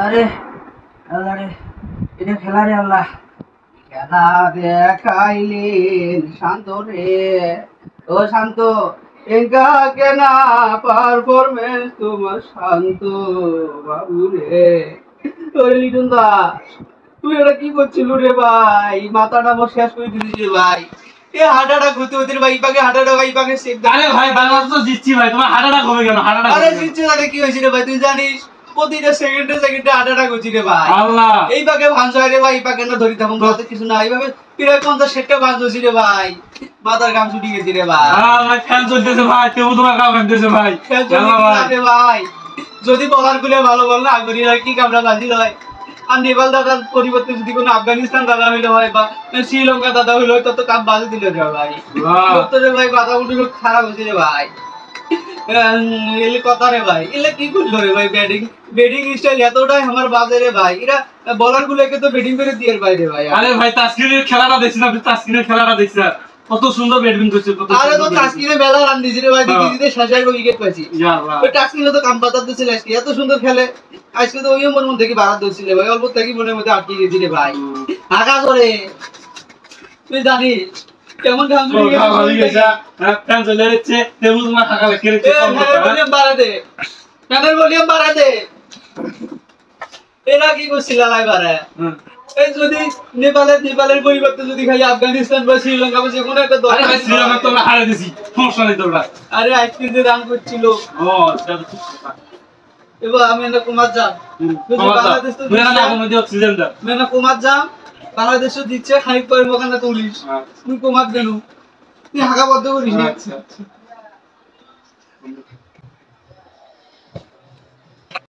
আরে আল্লাহ রে, এটা খেলা রে আল্লাহ, খেলা দেখাইলেন শান্ত রে। ও শান্ত, এঙ্কা কেনা পারফরমেন্স তোমার শান্ত বাবু রে। ওরে লিটন দাস, তুই এটা কি করছিল রে ভাই? মাথাটা আমার শেষ করে দিলি রে ভাই। এ হাঁটাটা ঘুরতে ঘুরতে ভাই পাকে হাঁটাটা ভাই পাকে শেখ। আরে ভাই বাংলাদেশ তো জিতছি ভাই, তোমার হাঁটাটা কমে কেন? হাঁটাটা আরে জিতছে না, কি হয়েছে রে ভাই তুই জানিস? প্রতিটা সেকেন্ডে সেকেন্ডে হাঁটাটা করছি রে ভাই। আল্লাহ, এই পাকে ভাঞ্জ হয় রে ভাই, এই পাকে না ধরি থাকুন তো কিছু না, এইভাবে প্রায় 50-60টা ভাঞ্জ হয়েছি রে ভাই। মাথার গাম ছুটি গেছি রে ভাই। ভাই ফ্যান চলতেছে ভাই, কেউ তোমার কাম করতেছে ভাই। রে ভাই, যদি বলার গুলো ভালো বল না করি আর কি কামড়া বাজি হয়। আর নেপাল দাদার পরিবর্তে যদি কোনো আফগানিস্তান দাদা হইলে হয় বা শ্রীলঙ্কা দাদা হইলে হয়, তত কাম বাজি দিল রে ভাই। রে ভাই কথা উঠে খারাপ হয়েছে রে ভাই। এলে কথা রে ভাই, এলে কি করলো রে ভাই? ব্যাটিং স্টাইল এতটাই আমার বাজে রে ভাই। এরা বলার গুলোকে তো ব্যাটিং করে দিয়ে ভাই রে ভাই। আরে ভাই তাসকিনের খেলাটা দেখছি না? তাসকিনের খেলাটা দেখছি কত সুন্দর ব্যাটিং করছে। আরে তো তাসকিনে মেলা রান দিয়েছে রে ভাই, দিতে দিতে শেষ আগে উইকেট পাইছি। ওই তাসকিনে তো কাম পাতা দিছিল আজকে, এত সুন্দর খেলে। আজকে তো ওইও মন থেকে বাড়া দিছিল ভাই, অল্প থেকে মনের মধ্যে আটকে গেছি রে ভাই। আগা করে তুই জানিস কেমন কাম করে গেছে? ফ্যান চলে যাচ্ছে, তেমন তোমার হাঁকা লেগে গেছে। ভলিউম বাড়া দে, ফ্যানের ভলিউম বাড়া দে। এরা কি করছিল ভাই বাড়া? এই যদি নেপালের পরিবর্তে যদি খাই আফগানিস্তান বা শ্রীলঙ্কা বা যেকোনো একটা দল। আরে ভাই শ্রীলঙ্কা তো আমরা হারিয়ে দিছি, সমস্যা নেই তোমরা। আরে আজকে যে রান করছিল, ও সেটা তো ঠিক কথা। এবার আমি না কুমার যাম, বাংলাদেশ তো মেনা কুমার যাম, বাংলাদেশ তো দিচ্ছে খানিক পরে মোকানা তুলিস, তুই কুমার দেনু তুই হাঁকা বদ্ধ করিস। আচ্ছা আচ্ছা।